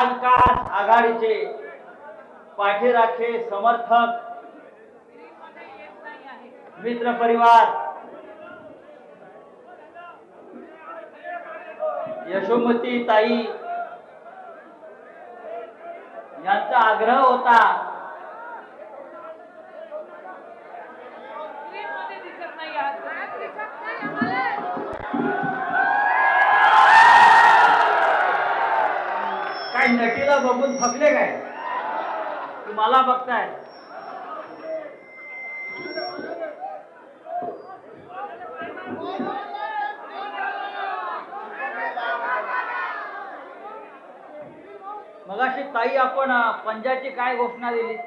महाविकास आघाडीचे पाठीराखे समर्थक मित्र परिवार यशोमती ताई यांचा आग्रह होता काय नटीला बघून थकले काय तुम्हाला बघताय मगाशी ताई आपण पंजाची काय घोषणा दिली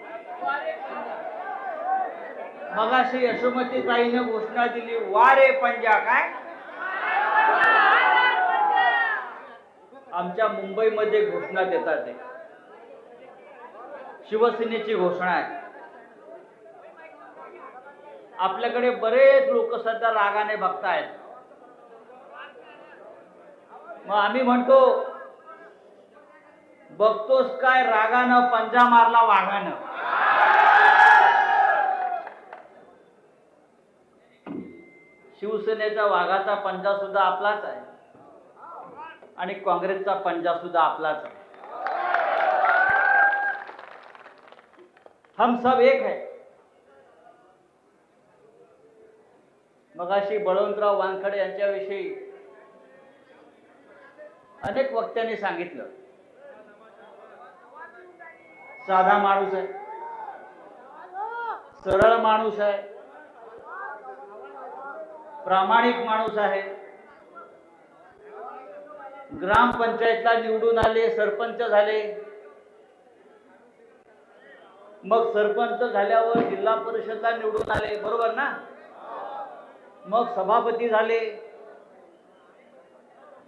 मगाशी यशोमती ताईने घोषणा दिली वारे पंजा काय आमच्या मुंबईमध्ये घोषणा देतात ते शिवसेनेची घोषणा आहे आपल्याकडे बरेच लोक सध्या रागाने बघतायत मग आम्ही म्हणतो बघतोस काय रागानं पंजा मारला वाघानं शिवसेनेचा वाघाचा पंजा सुद्धा आपलाच आहे आणि काँग्रेसचा पंजा सुद्धा आपलाच आहे हम सब एक है मगाशी बळवंतराव वानखडे यांच्याविषयी अनेक वक्त्यांनी सांगितलं साधा माणूस आहे सरळ माणूस आहे प्रामाणिक माणूस आहे ग्रामपंचायतला निवडून आले सरपंच झाले मग सरपंच झाल्यावर जिल्हा परिषदला निवडून आले बरोबर ना मग सभापती झाले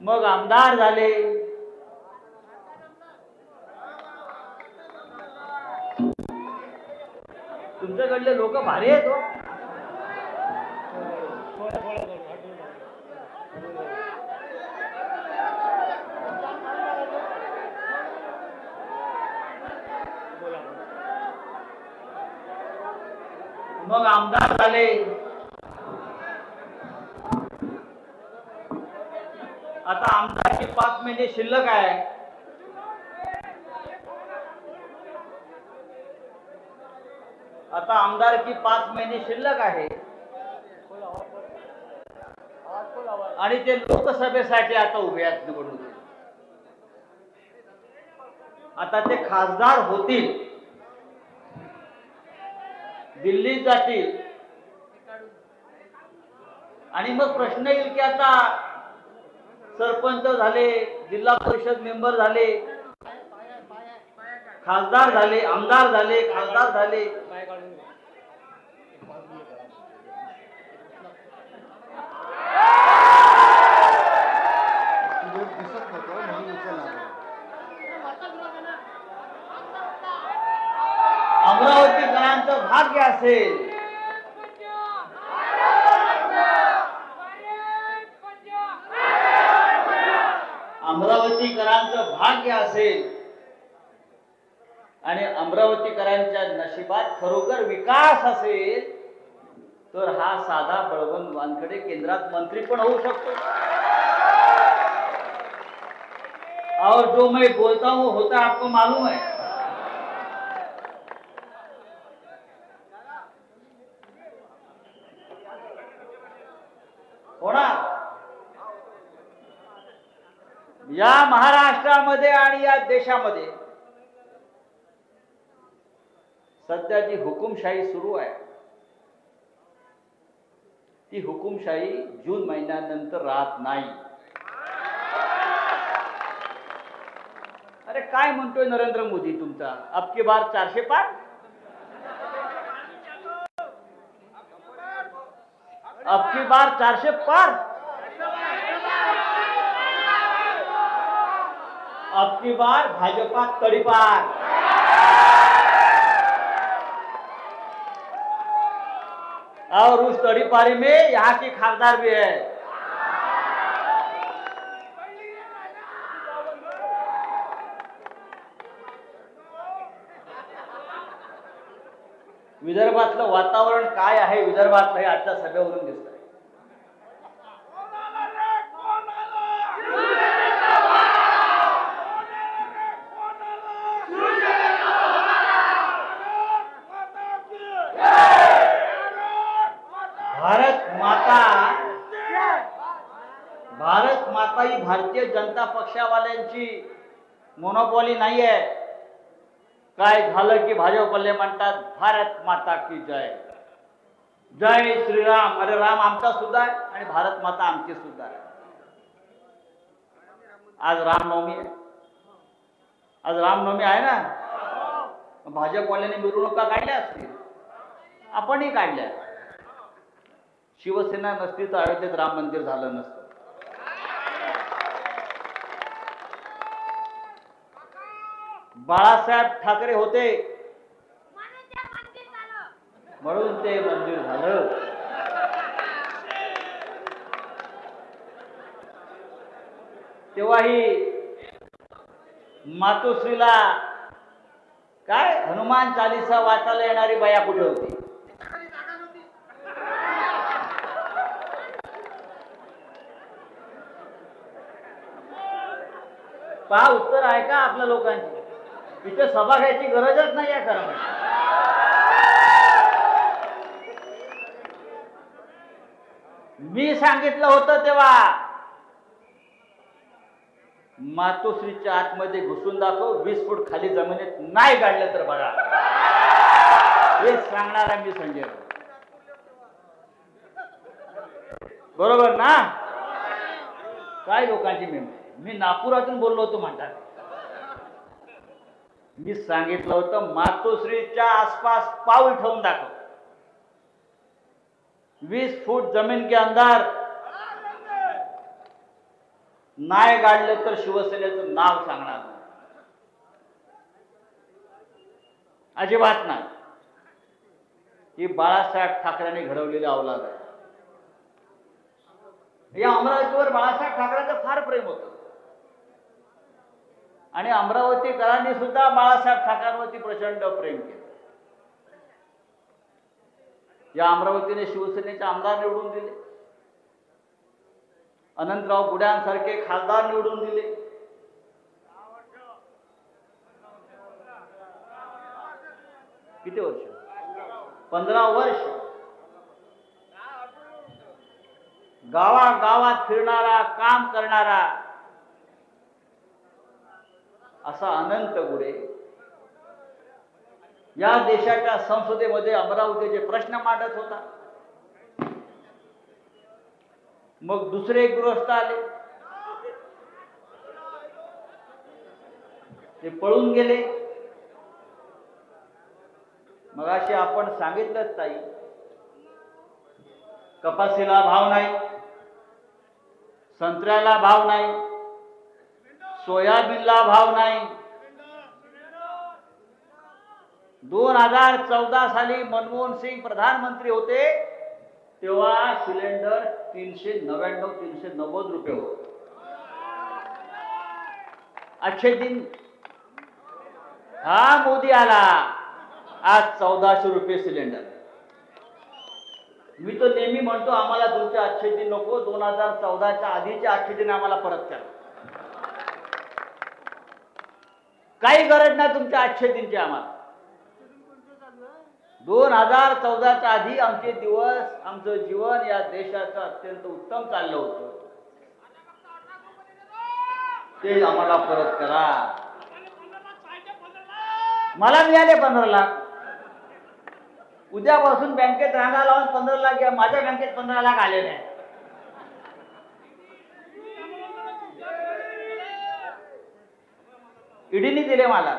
मग आमदार झाले तुमच्याकडले लोक भारी आहेत हो मग आमदार झाले आता आमदारची 5 महिने शिल्लक आहे आता आमदारकी 5 महिने शिल्लक आहे आणि ते लोकसभेसाठी आता उभे आहेत निवडणुकीत आता ते खासदार होतील दिल्लीत जातील आणि मग प्रश्न येईल की आता सरपंच झाले जिल्हा परिषद मेंबर झाले खासदार झाले आमदार झाले खासदार झाले अमरावतीकरांचं भाग्य असेल अमरावतीकरांचं भाग्य असेल आणि अमरावतीकरांच्या नशिबात खरोखर विकास असेल तर हा साधा बळवंत वानखडे केंद्रात मंत्री पण होऊ शकतो और जो मैं बोलता हूं होता आपको मालूम है होणार या महाराष्ट्रामध्ये आणि या देशामध्ये सध्या जी हुकुमशाही सुरू आहे ती हुकुमशाही जून महिन्यानंतर राहत नाही अरे काय म्हणतोय नरेंद्र मोदी तुमचा अब की बार 400 पार अब की बार 400 पार अब की बार भाजपा तड़ीपार और उस तड़ीपारी में यहाँ की खासदार भी है विदर्भातलं वातावरण काय आहे विदर्भातलं हे आजच्या सभेवरून दिसत आहे. भारत माता ही भारतीय जनता पक्षावाल्यांची मोनोपॉली नाही आहे. काय झालं की भाजपले म्हणतात भारत माता की जय, जय श्रीराम. अरे राम आमचा सुद्धा आहे आणि भारत माता आमची सुद्धा आहे. आज रामनवमी आहे, आज रामनवमी आहे ना. भाजपवाल्यांनी मिरवणुका काढल्या असतील, आपणही काढल्या. शिवसेना नसती तर अयोध्येत राम मंदिर झालं नसतं. बाळासाहेब ठाकरे होते म्हणून ते मंदिर झालं. तेव्हाही मातोश्रीला काय हनुमान चालीसा वाचायला येणारी बाया कुठे होती? पहा, उत्तर आहे का आपल्या लोकांची? इथे सभा घ्यायची गरजच नाही आहे. खरं मी सांगितलं होतं तेव्हा मातोश्रीच्या आतमध्ये घुसून दाखव, 20 फूट खाली जमिनीत नाही काढलं तर बघा. हे सांगणारा मी संजय. बरोबर ना? काय लोकांची मी नागपुरातून बोललो होतो म्हणतात. मी सांगितलं होतं मातोश्रीच्या आसपास पाऊल ठेवून दाखव, 20 फूट जमीन के अंदर नाही गाडलं तर शिवसेनेचं नाव सांगणार नाही. अजिबात नाही. ही बाळासाहेब ठाकरेंनी घडवलेली अवलाद आहे. या अमरावतीवर बाळासाहेब ठाकरेंचं फार प्रेम होतं आणि अमरावतीकरांनी सुद्धा बाळासाहेब ठाकरेंवरती प्रचंड प्रेम केलं. या अमरावतीने शिवसेनेचे आमदार निवडून दिले, अनंतराव बुड्यांसारखे खासदार निवडून दिले. किती वर्ष? 15 वर्ष. गावागावात फिरणारा, काम करणारा असा अनंत गुडे या देशाच्या संसदेमध्ये अमरावतीचे प्रश्न मांडत होता. मग दुसरे एक गृहस्थ आले, ते पळून गेले. मग असे आपण सांगितलंच ताई, कपाशीला भाव नाही, संत्र्याला भाव नाही, सोयाबीनला भाव नाही. 2014 साली मनमोहन सिंग प्रधानमंत्री होते तेव्हा सिलेंडर 390 रुपये होते. अच्छे दिन. हा मोदी आला, आज 1400 रुपये सिलेंडर. मी तो नेहमी म्हणतो आम्हाला तुमचे अच्छे दिन नको, 2014च्या आधीचे अच्छे दिन आम्हाला परत करा. काही गरज नाही तुमच्या अच्छे दिनची आम्हाला. 2014च्या आधी आमचे दिवस, आमचं जीवन या देशाचं अत्यंत उत्तम चाललं होतं. ते आम्हाला परत करा. मला मिळाले 15 लाख. उद्यापासून बँकेत रांगा लावून 15 लाख घ्या. माझ्या बँकेत 15 लाख आले नाही. ईडीने दिले मला.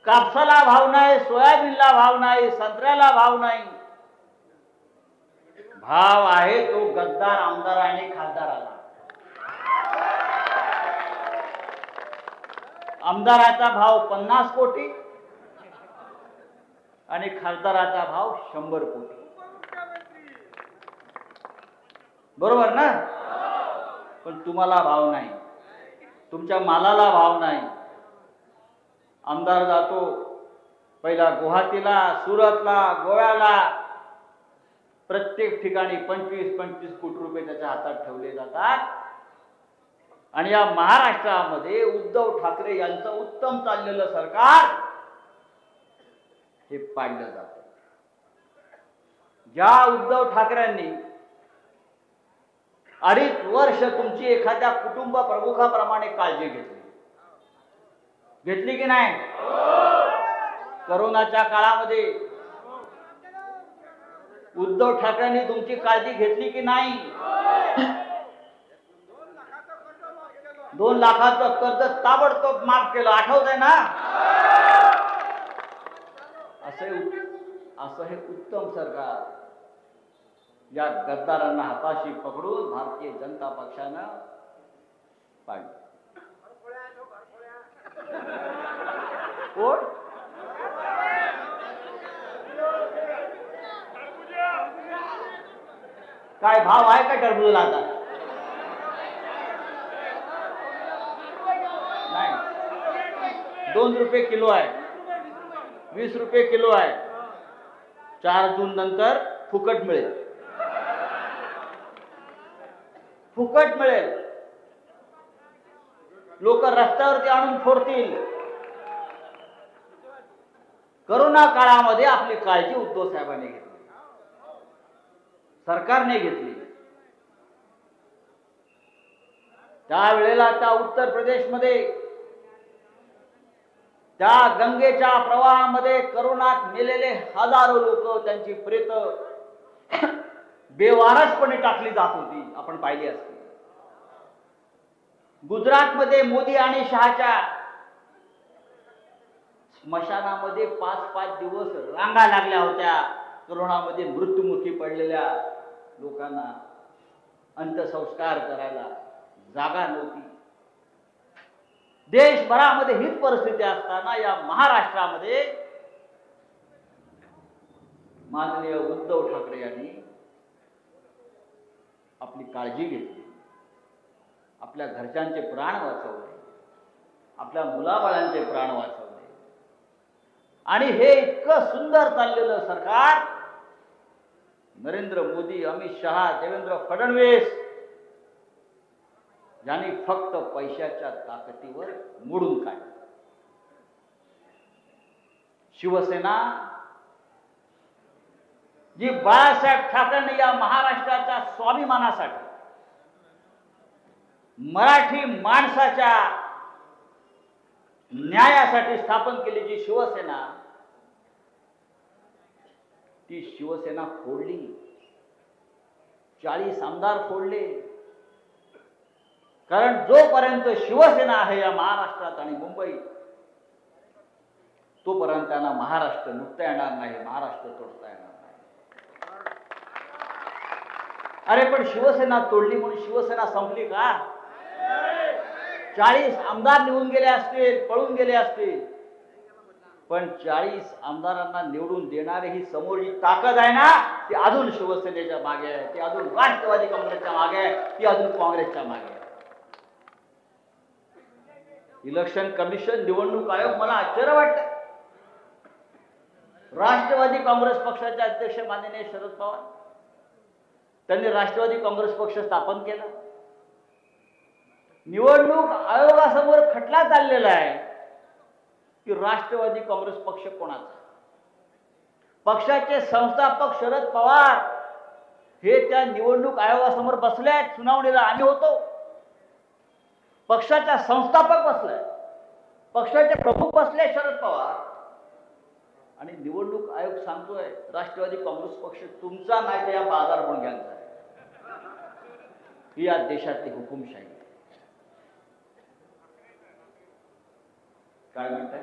कापसाला भाव नाही, सोयाबीनला भाव नाही, संत्र्याला भाव नाही. भाव आहे तो गद्दार आमदार आणि खासदाराला. आमदाराचा भाव 50 कोटी आणि खासदाराचा भाव 100 कोटी. बरोबर ना? पण तुम्हाला भाव नाही, तुमच्या मालाला भाव नाही. आमदार जातो पहिला गुवाहाटीला, सुरतला, गोव्याला, प्रत्येक ठिकाणी 25-25 कोटी रुपये त्याच्या हातात ठेवले जातात आणि या महाराष्ट्रामध्ये उद्धव ठाकरे यांचं उत्तम चाललेलं सरकार हे पाडलं जातं. ज्या उद्धव ठाकरेंनी 2.5 वर्ष तुमची एखाद्या कुटुंब प्रमुखाप्रमाणे काळजी घेतली की नाही? करोनाच्या काळामध्ये उद्धव ठाकरेंनी तुमची काळजी घेतली की नाही? 2 लाखाचं कर्ज ताबडतोब माफ केलं, आठवतंय ना? असं हे उत्तम सरकार या गद्दारांना हाताशी पकडून भारतीय जनता पक्षानं पाडलं. कोण? काय भाव आहे का टरबूजला आता? नाही, 2 रुपये किलो आहे, 20 रुपये किलो आहे. 4 जून नंतर फुकट मिळेल, फुकट मिळेल. लोक रस्त्यावरती आणून फोडतील. करोना काळामध्ये आपली काळजी उद्धव साहेबांनी घेतली, सरकारने घेतली. त्यावेळेला त्या उत्तर प्रदेशमध्ये त्या गंगेच्या प्रवाहामध्ये करोनात मेलेले हजारो लोक, त्यांची प्रेत बेवारसपणे टाकली जात होती, आपण पाहिली असती. गुजरातमध्ये मोदी आणि शहाच्या स्मशानामध्ये 5-5 दिवस रांगा लागल्या होत्या करोनामध्ये मृत्युमुखी पडलेल्या लोकांना अंत्यसंस्कार करायला जागा नव्हती. देशभरामध्ये हीच परिस्थिती असताना या महाराष्ट्रामध्ये माननीय उद्धव ठाकरे यांनी आपली काळजी घेतली, आपल्या घरच्यांचे प्राण वाचवले, आपल्या मुलाबाळांचे प्राण वाचवले. आणि हे इतकं सुंदर चाललेलं सरकार नरेंद्र मोदी, अमित शहा, देवेंद्र फडणवीस यांनी फक्त पैशाच्या ताकदीवर मोडून काढलं. शिवसेना जी बाळासाहेब ठाकरेंनी या महाराष्ट्राच्या स्वाभिमानासाठी, मराठी माणसाच्या न्यायासाठी स्थापन केलेली शिवसेना, ती शिवसेना फोडली. 40 आमदार फोडले. कारण जोपर्यंत शिवसेना आहे या महाराष्ट्रात आणि मुंबईत, तोपर्यंत त्यांना महाराष्ट्र लुटता येणार नाही, महाराष्ट्र तोडता येणार नाही. अरे पण शिवसेना तोडली म्हणून शिवसेना संपली का? 40 आमदार निवडून गेले असतील, पळून गेले असतील, पण 40 आमदारांना निवडून देणारी ही समोरची ताकद आहे ना, ती अजून शिवसेनेच्या मागे आहे, ती अजून राष्ट्रवादी काँग्रेसच्या मागे आहे, ती अजून काँग्रेसच्या मागे आहे. इलेक्शन कमिशन, निवडणूक आयोग, मला आश्चर्य वाटतं. राष्ट्रवादी काँग्रेस पक्षाचे अध्यक्ष माननीय शरद पवार, त्यांनी राष्ट्रवादी काँग्रेस पक्ष स्थापन केला. निवडणूक आयोगासमोर खटला चाललेला आहे की राष्ट्रवादी काँग्रेस पक्ष कोणाचा. पक्षाचे संस्थापक शरद पवार हे त्या निवडणूक आयोगासमोर बसले आहेत सुनावणीला. आम्ही होतो. पक्षाचा संस्थापक बसलाय, पक्षाचे प्रमुख बसले शरद पवार, आणि निवडणूक आयोग सांगतोय राष्ट्रवादी काँग्रेस पक्ष तुमचा नाही तर या बाजार मुंग्यांचा आहे. ही या देशातली हुकुमशाही. काय म्हणताय?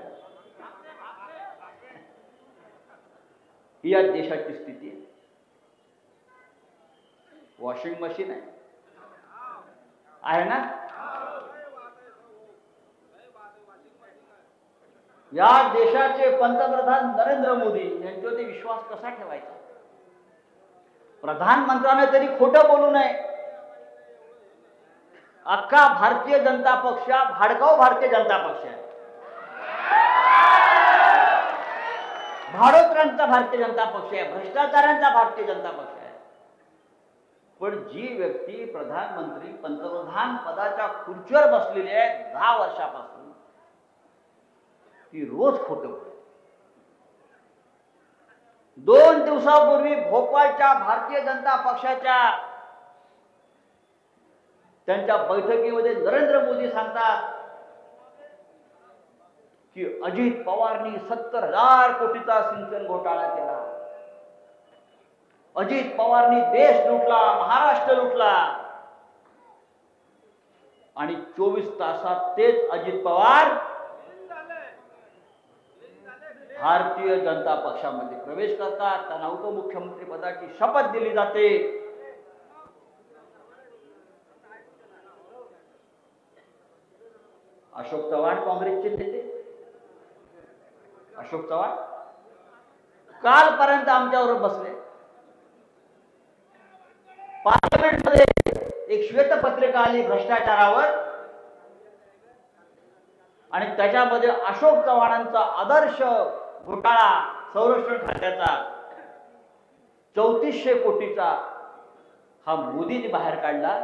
ही या देशाची स्थिती आहे. वॉशिंग मशीन आहे ना? या देशाचे पंतप्रधान नरेंद्र मोदी यांच्यावरती विश्वास कसा ठेवायचा? प्रधानमंत्र्याने तरी खोटं बोलू नये. अख्खा भारतीय जनता पक्ष भाडकाऊ भारतीय जनता पक्ष आहे. भाडोत्रांचा भारतीय जनता पक्ष आहे, भ्रष्टाचारांचा भारतीय जनता पक्ष आहे. पण जी व्यक्ती प्रधानमंत्री पंतप्रधान पदाच्या खुर्चीवर बसलेली आहे 10 वर्षापासून, ती रोज खोटं बोलते. 2 दिवसापूर्वी भोपाळच्या भारतीय जनता पक्षाच्या त्यांच्या बैठकीमध्ये नरेंद्र मोदी सांगतात की अजित पवारनी 70,000 कोटीचा सिंचन घोटाळा केला. अजित पवारनी देश लुटला, महाराष्ट्र लुटला. आणि 24 तासात तेच अजित पवार भारतीय जनता पक्षामध्ये प्रवेश करतात. त्यांना उपमुख्यमंत्री पदाची शपथ दिली जाते. अशोक चव्हाण काँग्रेसचे नेते, अशोक चव्हाण कालपर्यंत आमच्यावर बसले. पार्लमेंटमध्ये एक श्वेतपत्रिका आली भ्रष्टाचारावर आणि त्याच्यामध्ये अशोक चव्हाणांचा आदर्श घोटाळा संरक्षण खात्याचा 3400 कोटीचा हा मोदींनी बाहेर काढला.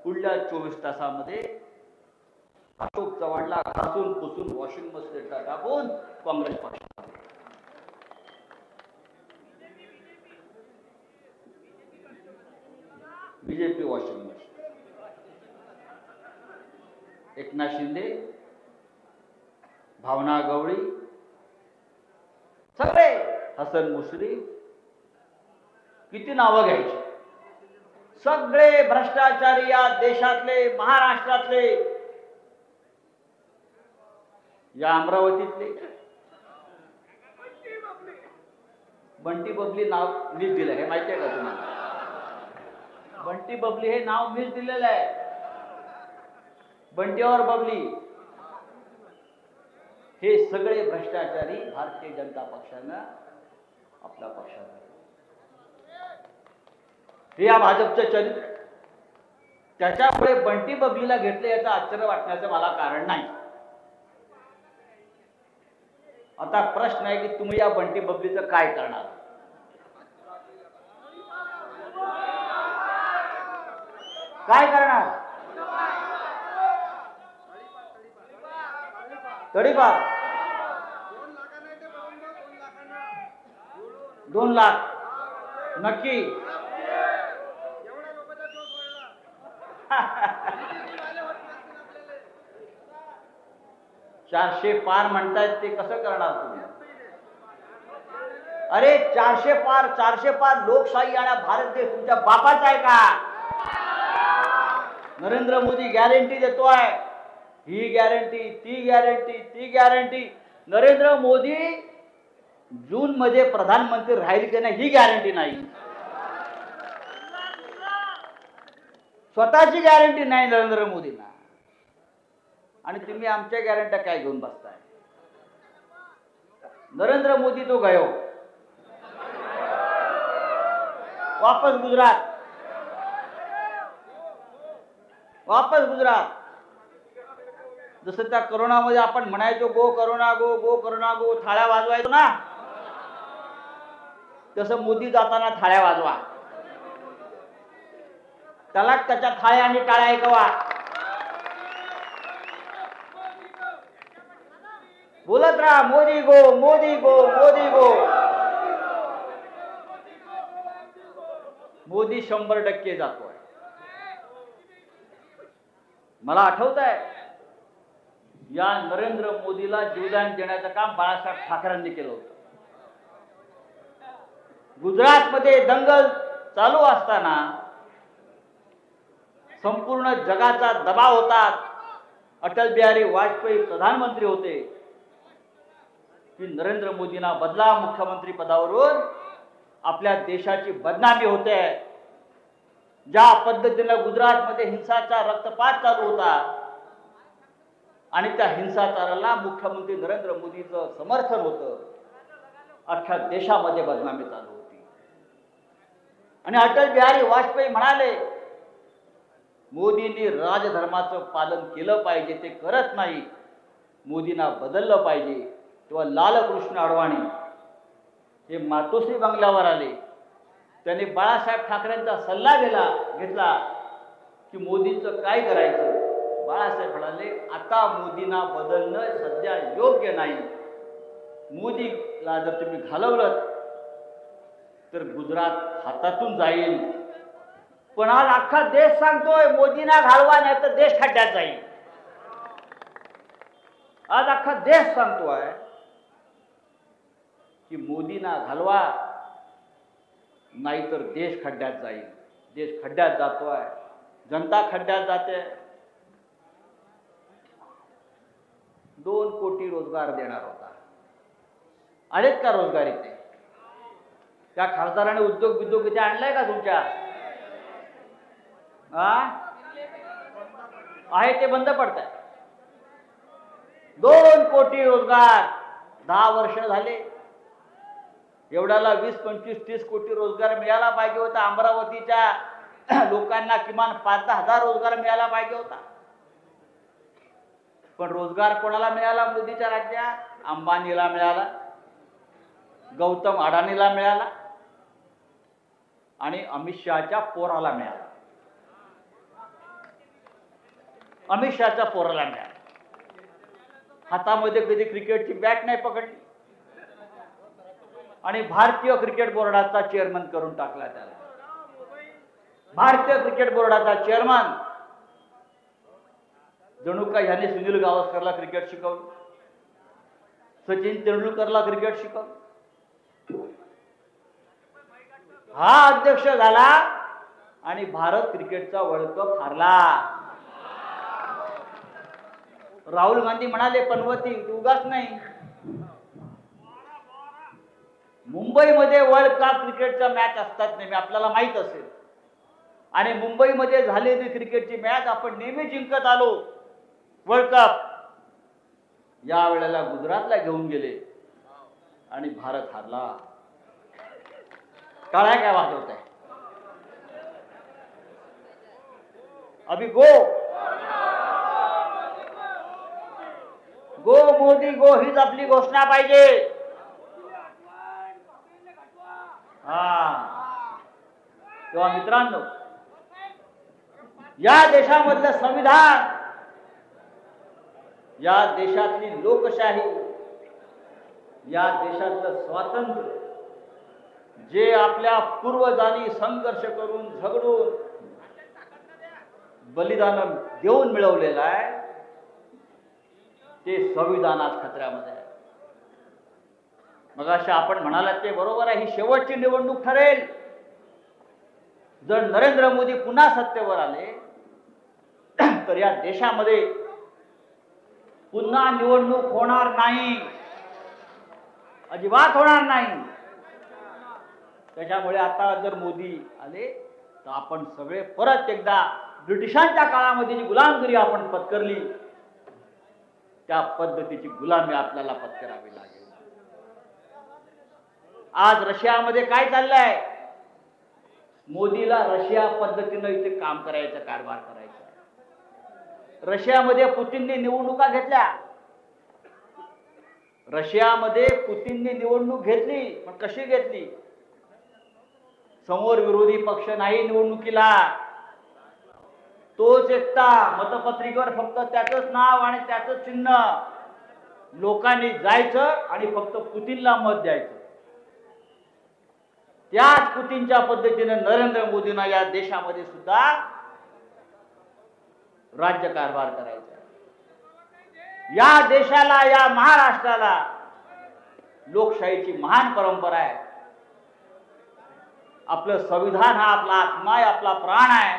पुढल्या 24 तासामध्ये अशोक चव्हाणला घासून पुसून वॉशिंग मशीनला टाकून काँग्रेस पक्षात, BJP washing machine. Eknath Shinde, Bhavana Gawali, सगळे, हसन मुश्रीफ, किती नावं घ्यायची, सगळे भ्रष्टाचारी या देशातले, महाराष्ट्रातले, या अमरावतीतले. बंटी बबली नाव मीच दिलं, हे माहिती आहे का तुम्हाला? बंटी बबली हे नाव मीच दिलेलं आहे. बंटी और बबली हे सगळे भ्रष्टाचारी भारतीय जनता पक्षानं आपल्या पक्षात, हे या भाजपचं चरित्र. त्याच्यामुळे बंटी बबलीला घेतले याचं आश्चर्य वाटण्याचं मला कारण नाही. आता प्रश्न आहे की तुम्ही या बंटी बबलीचं काय करणार? काय करणार? तडीपार 2 लाख नक्की. चारशे पार म्हणतायत, ते कसं करणार तुम्ही? अरे 400 पार लोकशाही आणि भारत देश तुमच्या बापाचा आहे का? नरेंद्र मोदी गॅरंटी देतोय, ही गॅरंटी, ती गॅरंटी, ती गॅरंटी. नरेंद्र मोदी जून मध्ये प्रधानमंत्री राहिले की नाही ही गॅरंटी नाही. स्वतःची गॅरंटी नाही नरेंद्र मोदींना, आणि तुम्ही आमच्या गॅरंट्या काय घेऊन बसताय? नरेंद्र मोदी तो गयो वापस गुजरात, वापस गुजरात. जसं त्या करोनामध्ये आपण म्हणायचो go corona go, go corona go, थाळ्या वाजवायचो ना, तसं मोदी जाताना थाळ्या वाजवा. त्याला त्याच्या थाळ्या आणि टाळ्या ऐकवा. बोलत राहा मोदी गो, मोदी गो, मोदी गो. मोदी 100% जातोय. मला आठवत आहे या नरेंद्र मोदीला जीवदान देण्याचं काम बाळासाहेब ठाकरेंनी केलं होतं. गुजरातमध्ये दंगल चालू असताना संपूर्ण जगाचा दबाव होता. अटल बिहारी वाजपेयी प्रधानमंत्री होते की नरेंद्र मोदींना बदला मुख्यमंत्री पदावरून आपल्या देशाची बदनामी होते. ज्या पद्धतीने गुजरातमध्ये हिंसाचार, रक्तपात चालू होता आणि त्या हिंसाचाराला मुख्यमंत्री नरेंद्र मोदीचं समर्थन होतं. अख्ख्या देशामध्ये बदनामी चालू होती. आणि अटल बिहारी वाजपेयी म्हणाले मोदींनी राजधर्माचं पालन केलं पाहिजे, ते करत नाही, मोदींना बदललं पाहिजे. तेव्हा लालकृष्ण अडवाणी हे मातोश्री बंगल्यावर आले, त्यांनी बाळासाहेब ठाकरेंचा सल्ला घेतला की मोदींचं काय करायचं. बाळासाहेब म्हणाले, आता मोदींना बदलणं सध्या योग्य नाही. मोदीला जर तुम्ही घालवलं तर गुजरात हातातून जाईल. पण आज अख्खा देश सांगतोय मोदींना घालवा नाही तर देश खड्ड्यात जाईल. आज अख्खा देश सांगतोय की मोदींना घालवा नाहीतर देश खड्ड्यात जाईल. देश खड्ड्यात जातोय, जनता खड्ड्यात जाते. 2 कोटी रोजगार देणार होता, आलेत का रोजगार इथे? त्या खासदाराने उद्योग इथे आणलाय का तुमच्या? आहे ते बंद पडत आहे. 2 कोटी रोजगार 10 वर्ष झाले. एवढ्याला 20, 25, 30 कोटी रोजगार मिळाला पाहिजे होता. अमरावतीच्या लोकांना किमान 5-10 हजार रोजगार मिळाला पाहिजे होता. पण रोजगार कोणाला मिळाला? मोदीच्या राज्यात अंबानीला मिळाला, गौतम अडाणीला मिळाला आणि अमित शहाच्या पोराला मिळाला. अमित शहाच्या पोराला मिळाला. हातामध्ये कधी क्रिकेटची बॅट नाही पकडली आणि भारतीय क्रिकेट बोर्डाचा चेअरमन करून टाकला त्याला. भारतीय क्रिकेट बोर्डाचा चेअरमन. जणू का ह्याने सुनील गावस्करला क्रिकेट शिकवलं, सचिन तेंडुलकरला क्रिकेट शिकवलं. हा अध्यक्ष झाला आणि भारत क्रिकेटचा वर्ल्ड कप हारला. राहुल गांधी म्हणाले पनवती उगाच नाही. मुंबईमध्ये वर्ल्ड कप क्रिकेटच्या मॅच असतात नेहमी, आपल्याला माहित असेल. आणि मुंबईमध्ये झालेली क्रिकेटची मॅच आपण नेहमी जिंकत आलो वर्ल्ड कप. या वेळेला गुजरातला घेऊन गेले आणि भारत हारला. टाळ्या काय वाजवत आहे? अभी गो मोदी गो हीच आपली घोषणा पाहिजे. तेव्हा मित्रांनो, या देशामधलं संविधान, या देशातली लोकशाही, या देशातलं स्वातंत्र्य जे आपल्या पूर्वजांनी संघर्ष करून झगडून बलिदान देऊन मिळवलेलं आहे, ते संविधान आज खतऱ्यामध्ये आहे. मग अशा आपण म्हणालात ते बरोबर आहे. ही शेवटची निवडणूक ठरेल. जर नरेंद्र मोदी पुन्हा सत्तेवर आले तर या देशामध्ये पुन्हा निवडणूक होणार नाही, अजिबात होणार नाही. त्याच्यामुळे आता जर मोदी आले तर आपण सगळे परत एकदा ब्रिटिशांच्या काळामध्ये जी गुलामगिरी आपण पत्करली त्या पद्धतीची गुलामी आपल्याला पत्करावी लागेल. आज रशियामध्ये काय चाललंय? मोदीला रशिया पद्धतीनं इथे काम करायचं, कारभार करायचा. रशियामध्ये पुतीनने निवडणुका घेतल्या. रशियामध्ये पुतीनने निवडणूक घेतली, पण कशी घेतली? समोर विरोधी पक्ष नाही निवडणुकीला, तोच एकटा मतपत्रिकेवर फक्त त्याचंच नाव आणि त्याचंच चिन्ह. लोकांनी जायचं आणि फक्त पुतीनला मत द्यायचं. त्याच पुतीनच्या पद्धतीने नरेंद्र मोदींना या देशामध्ये सुद्धा राज्यकारभार करायचा. या देशाला, या महाराष्ट्राला लोकशाहीची महान परंपरा आहे. आपलं संविधान हा आपला आत्मा आहे, आपला प्राण आहे.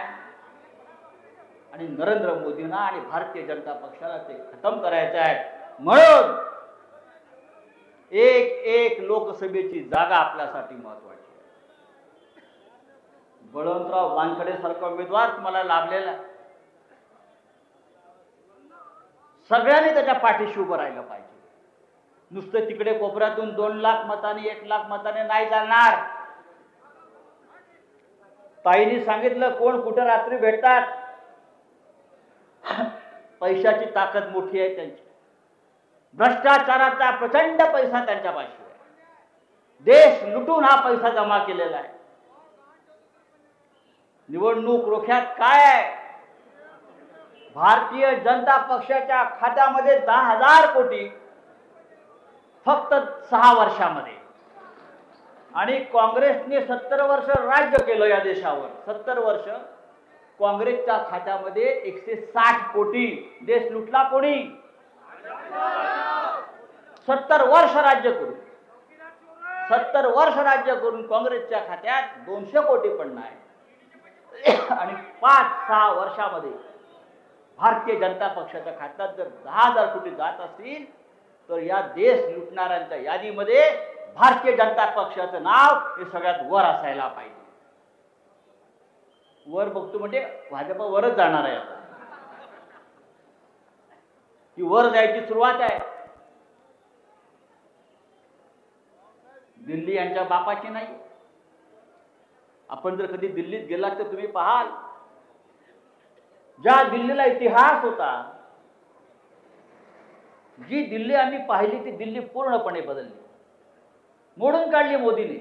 आणि नरेंद्र मोदींना आणि भारतीय जनता पक्षाला ते खतम करायचं आहे. म्हणून एक लोकसभेची जागा आपल्यासाठी महत्वाची आहे. बळवंतराव वानखडे सारखा उमेदवार तुम्हाला लाभलेला. सगळ्यांनी त्याच्या पाठीशी उभं राहिलं पाहिजे. नुसतं तिकडे कोपऱ्यातून 2 लाख मतांनी 1 लाख मतांनी नाही चालणार. ताईंनी सांगितलं कोण कुठं रात्री भेटतात. पैशाची ताकद मोठी आहे त्यांची. भ्रष्टाचाराचा प्रचंड पैसा त्यांच्या पाशी आहे. देश लुटून हा पैसा जमा केलेला आहे. निवडणूक रोख्यात काय आहे? भारतीय जनता पक्षाच्या खात्यामध्ये 10,000 कोटी फक्त 6 वर्षामध्ये. आणि काँग्रेसने 70 वर्ष राज्य केलं या देशावर. 70 वर्ष काँग्रेसच्या खात्यामध्ये 160 कोटी. देश लुटला कोणी? 70 वर्ष राज्य करून, 70 वर्ष राज्य करून काँग्रेसच्या खात्यात 200 कोटी पण नाही. आणि 5-6 वर्षामध्ये भारतीय जनता पक्षाच्या खात्यात जर 10,000 कोटी जात असतील तर या देश लुटणाऱ्यांच्या यादीमध्ये भारतीय जनता पक्षाचं नाव हे सगळ्यात वर असायला पाहिजे. वर बघतो म्हणजे भाजप वरच जाणार आहे. आता ती वर जायची सुरुवात आहे. दिल्ली यांच्या बापाची नाही. आपण जर कधी दिल्लीत गेलात तर तुम्ही पाहाल, ज्या दिल्लीला इतिहास होता, जी दिल्ली आम्ही पाहिली ती दिल्ली पूर्णपणे बदलली, मोडून काढली मोदीने.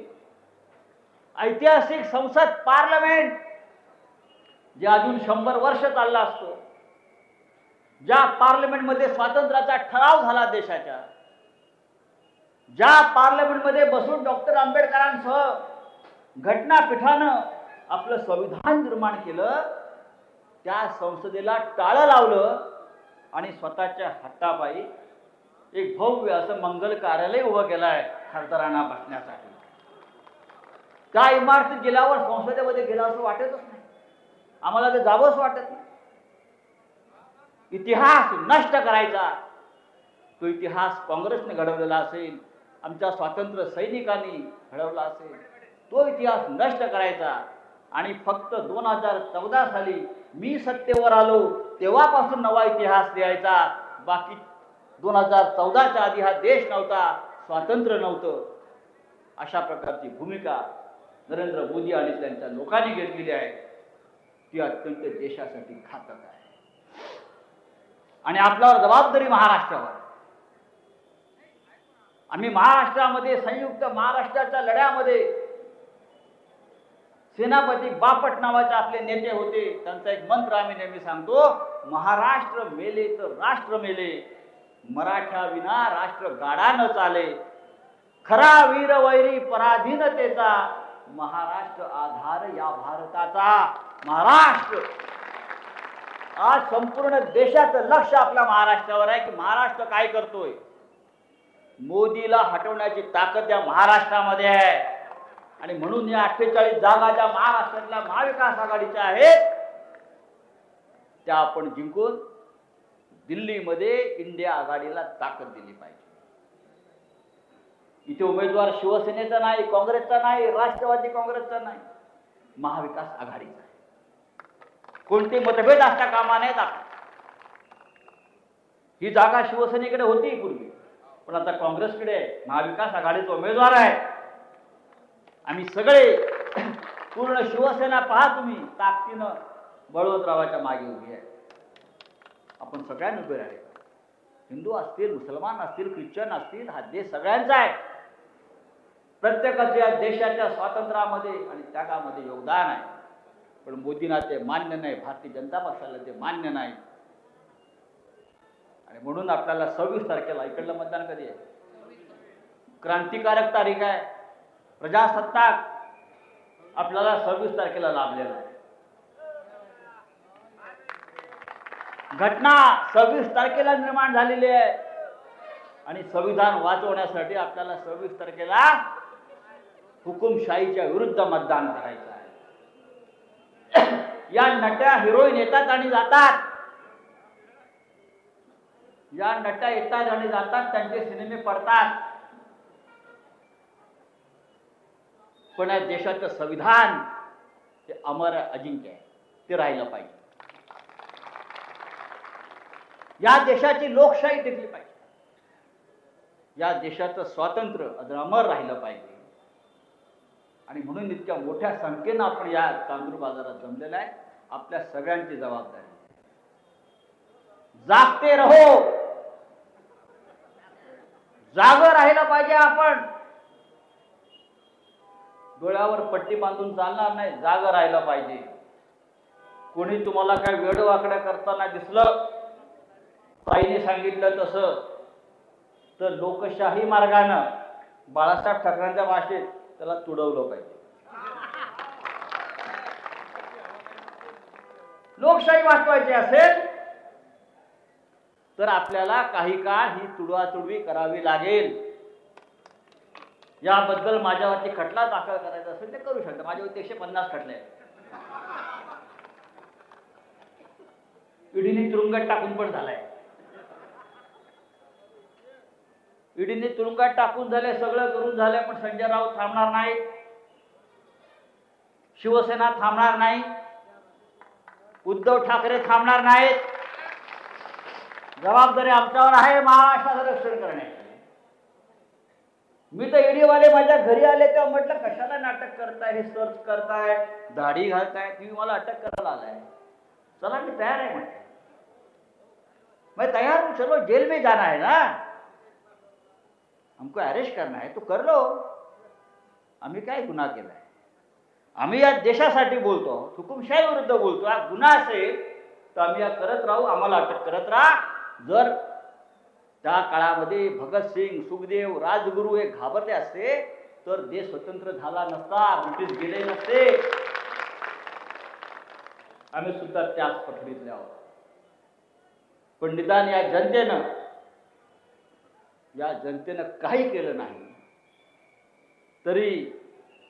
ऐतिहासिक संसद पार्लमेंट जे अजून 100 वर्ष चालला असतो, ज्या पार्लमेंटमध्ये स्वातंत्र्याचा ठराव झाला देशाच्या, ज्या पार्लमेंटमध्ये बसून डॉक्टर आंबेडकरांसह घटनापीठानं आपलं संविधान निर्माण केलं, त्या संसदेला टाळं लावलं आणि स्वतःच्या हातापायी एक भव्य असं मंगल कार्यालय उभं केलं आहे खासदारांना बसण्यासाठी. त्या इमारतीत गेल्यावर संसदेमध्ये गेला असं वाटतच नाही. आम्हाला ते जावंच वाटत नाही. इतिहास नष्ट करायचा, तो इतिहास काँग्रेसने घडवलेला असेल, आमच्या स्वातंत्र्य सैनिकांनी घडवला असेल, तो इतिहास नष्ट करायचा. आणि फक्त 2014 साली मी सत्तेवर आलो तेव्हापासून नवा इतिहास लिहायचा. बाकी 2014च्या आधी हा देश नव्हता, स्वातंत्र्य नव्हतं. अशा प्रकारची भूमिका नरेंद्र मोदी आणि त्यांच्या लोकांनी घेतलेली आहे. ती अत्यंत देशासाठी घातक आहे. आणि आपल्यावर जबाबदारी महाराष्ट्रावर. आम्ही महाराष्ट्रामध्ये संयुक्त महाराष्ट्राच्या लढ्यामध्ये सेनापती बापट नावाचे आपले नेते होते. त्यांचा एक मंत्र आम्ही नेहमी सांगतो, महाराष्ट्र मेले तर राष्ट्र मेले, मराठा विना राष्ट्र गाडा न चाले, खरा वीर वैरी पराधीनतेचा, महाराष्ट्र आधार या भारताचा. महाराष्ट्र आज संपूर्ण देशाचं लक्ष आपल्या महाराष्ट्रावर आहे की महाराष्ट्र काय करतोय. मोदीला हटवण्याची ताकद या महाराष्ट्रामध्ये आहे. आणि म्हणून या 48 जागा ज्या महाराष्ट्रातल्या महाविकास आघाडीच्या आहेत त्या आपण जिंकून दिल्लीमध्ये इंडिया आघाडीला ताकद दिली पाहिजे. इथे उमेदवार शिवसेनेचा नाही, काँग्रेसचा नाही, राष्ट्रवादी काँग्रेसचा नाही, महाविकास आघाडीचा आहे. कोणते मतभेद असता कामा नयेत. ही जागा शिवसेनेकडे होती पूर्वी, पण आता काँग्रेसकडे महाविकास आघाडीचा उमेदवार आहे. आम्ही सगळे पूर्ण शिवसेना पहा तुम्ही ताकदीनं बळवंतरावाच्या मागे उभी आहे. आपण सगळ्यांना उभे राहिले. हिंदू असतील, मुसलमान असतील, ख्रिश्चन असतील, हा देश सगळ्यांचा आहे. प्रत्येकाच्या देशाच्या स्वातंत्र्यामध्ये आणि त्यागामध्ये योगदान आहे. पण मोदींना ते मान्य नाही, भारतीय जनता पक्षाला ते मान्य नाही. आणि म्हणून आपल्याला 26 तारखेला इकडलं मतदान कधी आहे? क्रांतिकारक तारीख आहे. प्रजासत्ताक आपल्याला 26 तारखेला लाभलेला आहे. घटना 26 तारखेला निर्माण झालेली आहे आणि संविधान वाचवण्यासाठी आपल्याला 26 तारखेला हुकुमशाहीच्या विरुद्ध मतदान करायचं आहे. या नट्या हिरोईन येतात आणि जातात, या नट्या येतात आणि जातात, त्यांचे सिनेमे पडतात, पण या देशाचं संविधान ते अमर अजिंक्य आहे, ते राहिलं पाहिजे. या देशाची लोकशाही टिकली पाहिजे. या देशाचं स्वातंत्र्य अमर राहिलं पाहिजे. आणि म्हणून इतक्या मोठ्या संख्येनं आपण या तांदूळ बाजारात जमलेला आहे. आपल्या सगळ्यांची जबाबदारी, जागते रहो, जागं राहिलं पाहिजे. आपण डोळ्यावर पट्टी बांधून चालणार नाही, जागा राहायला पाहिजे. कोणी तुम्हाला काय वेडवाकड्या करताना दिसलं, ताईने सांगितलं तसं, तर लोकशाही मार्गानं बाळासाहेब ठाकरेंच्या भाषेत त्याला तुडवलं पाहिजे. लोकशाही वाचवायची असेल तर आपल्याला काही काळ ही तुडवातुडवी करावी लागेल. याबद्दल माझ्यावरती खटला दाखल करायचा असेल ते करू शकता. माझ्यावरती 150 खटले आहेत. ईडीने तुरुंगात टाकून पण झालाय. ईडीने तुरुंगात टाकून झाले, सगळं करून झाले, पण संजय राऊत थांबणार नाही, शिवसेना थांबणार नाही, उद्धव ठाकरे थांबणार नाहीत. जबाबदारी आमच्यावर आहे महाराष्ट्राचं रक्षण करण्याची. मी तर ईडीवाले माझ्या घरी आले तेव्हा म्हटलं कशाला नाटक करताय, हे सर्च करताय, दाढी घालताय, तुम्ही मला अटक करायला आलाय. चला मी तयार आहे म्हटलं. मैं तैयार हूं, चलो जेल में जाना है ना, हमको अरेस्ट करना है तो कर लो. आम्ही काय गुन्हा केलाय? आम्ही या देशासाठी बोलतो, हुकुमशाही विरुद्ध बोलतो. हा गुन्हा असेल तर आम्ही या करत राहू, आम्हाला अटक करत राहा. जर त्या काळामध्ये भगतसिंग, सुखदेव, राजगुरू हे घाबरले असते तर देश स्वतंत्र झाला नसता, ब्रिटिश गेले नसते. आम्ही सुद्धा त्याच पठडीतले आहोत. पण निदान या जनतेनं काही केलं नाही तरी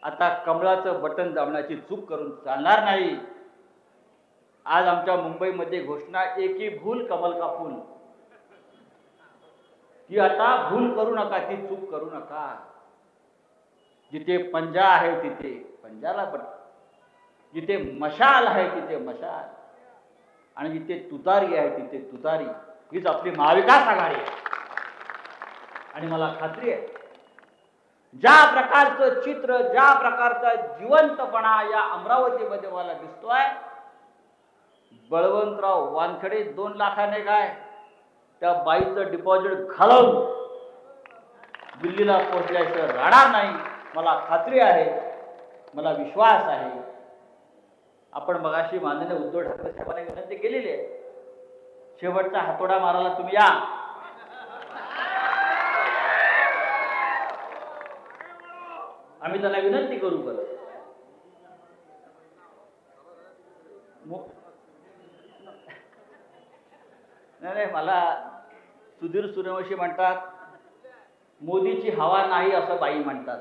आता कमळाचं बटन दाबण्याची चूक करून चालणार नाही. आज आमच्या मुंबईमध्ये घोषणा, एक ही भूल कमल का फूल, की आता भूल करू नका, ती चूक करू नका. जिथे पंजा आहे तिथे पंजाला बटन, जिथे मशाल आहे तिथे मशाल, आणि जिथे तुतारी आहे तिथे तुतारी. हीच आपली महाविकास आघाडी आहे. आणि मला खात्री आहे ज्या प्रकारचं चित्र, ज्या प्रकारचा जिवंतपणा या अमरावतीमध्ये मला दिसतोय, बळवंतराव वानखडे 2 लाखाने काय त्या बाईचं डिपॉझिट घालवून दिल्लीला पोहोचल्याशिवाय राहणार नाही. मला खात्री आहे, मला विश्वास आहे. आपण मगाशी माननीय उद्धव ठाकरे साहेबांनी विनंती केलेली आहे, शेवटचा हातोडा मारायला तुम्ही या. आम्ही त्याला विनंती करू परत. नाही, मला सुधीर सूर्यवंशी म्हणतात मोदीची हवा नाही असं बाई म्हणतात.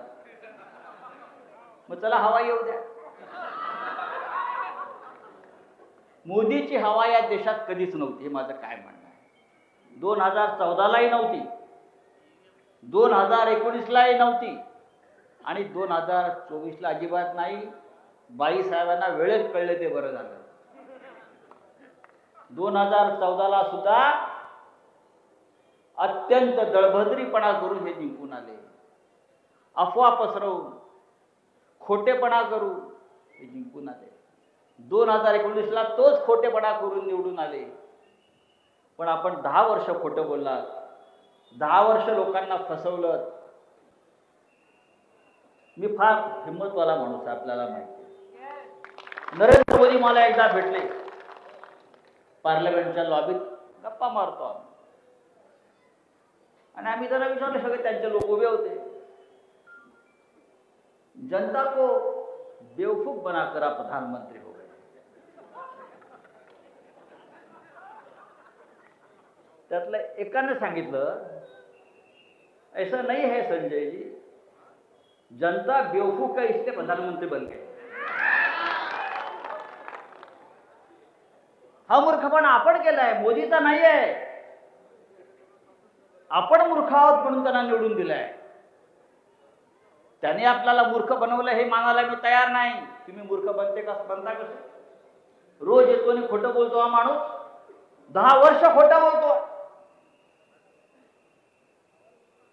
मग चला हवा येऊ द्या. मोदीची हवा या देशात कधीच नव्हती, हे माझं काय म्हणणं आहे. 2014लाही नव्हती, 2019लाही नव्हती, आणि 2024ला अजिबात नाही. बाई साहेबांना वेळेत कळले ते बरं झालं. 2014ला सुद्धा अत्यंत दळभद्रीपणा करून हे जिंकून आले. अफवा पसरवून, खोटेपणा करून हे जिंकून आले. 2019ला तोच खोटेपणा करून निवडून आले. पण आपण 10 वर्ष खोटं बोललात, 10 वर्ष लोकांना फसवलं. मी फार हिंमतवाला माणूस आहे, आपल्याला माहिती आहे. नरेंद्र मोदी मला एकदा भेटले, पार्लमेंटच्या लॉबीत गप्पा मारतो आम्ही, आणि आम्ही जरा विचारलं, सगळे त्यांचे लोक उभे होते. जनता को बेवकूफ बनाकर आप प्रधानमंत्री हो गए. त्यातलं एकाने सांगितलं, ऐसा नहीं है संजय जी, जनता बेवकूफ का इसलिए प्रधानमंत्री बन गए. हा मूर्खपणा आपण केलाय, मोदीचा नाही आहे. आपण मूर्ख आहोत म्हणून त्यांना निवडून दिलाय. त्याने आपल्याला मूर्ख बनवलं हे मानायला मी तयार नाही. तुम्ही मूर्ख बनता कसं? रोज येतो आणि खोटं बोलतो हा माणूस. 10 वर्ष खोटं बोलतो,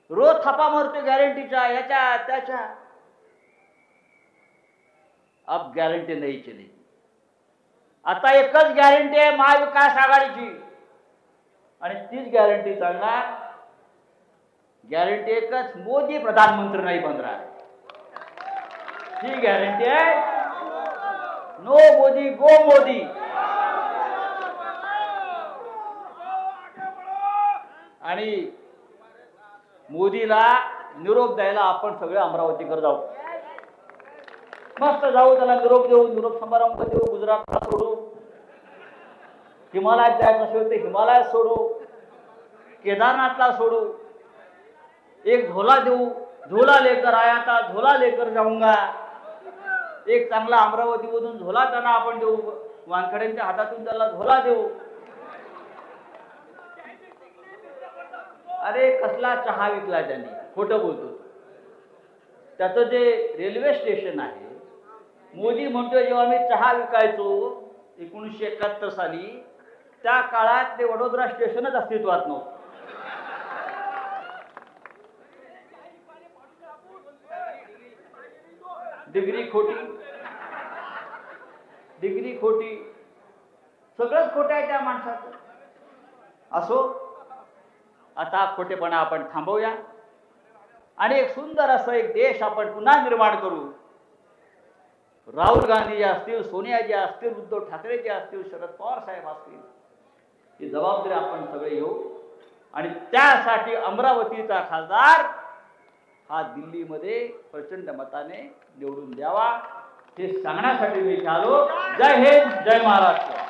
रोज थापा मारतो गॅरंटीच्या, याच्या त्याच्या. अब गॅरंटी नाही चली. आता एकच गॅरंटी आहे महाविकास आघाडीची, आणि तीच गॅरंटी चालणार. गॅरंटी एकच, मोदी प्रधानमंत्री नाही बन रहा है. ही गॅरंटी आहे. नो मोदी गो मोदी. आणि मोदीला निरोप द्यायला आपण सगळे अमरावतीकडे जाऊ. मस्त जाऊ, त्याला निरोप देऊ, निरोप समारंभ देऊ. गुजरातला सोडू, हिमालयात जायचं असेल तर हिमालयात सोडू, केदारनाथला सोडू. एक झोला देऊ, झोला लेकर आया था झोला लेकर जाऊंगा. एक चांगला अमरावतीमधून झोला त्यांना आपण देऊ, वानखड्यांच्या हातातून त्याला झोला देऊ. अरे कसला चहा विकला त्यांनी, खोटं बोलतो. त्याचं जे रेल्वे स्टेशन आहे, मोदी म्हणतो जेव्हा मी चहा विकायचो 1971 साली, त्या काळात ते वडोदरा स्टेशनच अस्तित्वात नव्हतं. डिग्री खोटी, डिग्री खोटी, सगळंच खोटं आहे त्या माणसाचं. असो, आता खोटेपणा आपण थांबवूया आणि एक सुंदर असं एक देश आपण पुन्हा निर्माण करू. राहुल गांधी असतील, सोनिया जी असतील, उद्धव ठाकरे जी असतील, शरद पवार साहेब असतील, ही जबाबदारी आपण सगळे घेऊ. आणि त्यासाठी अमरावतीचा खासदार हा दिल्लीमध्ये प्रचंड मताने निवडून द्यावा, हे सांगण्यासाठी मी आलो. जय हिंद, जय महाराष्ट्र.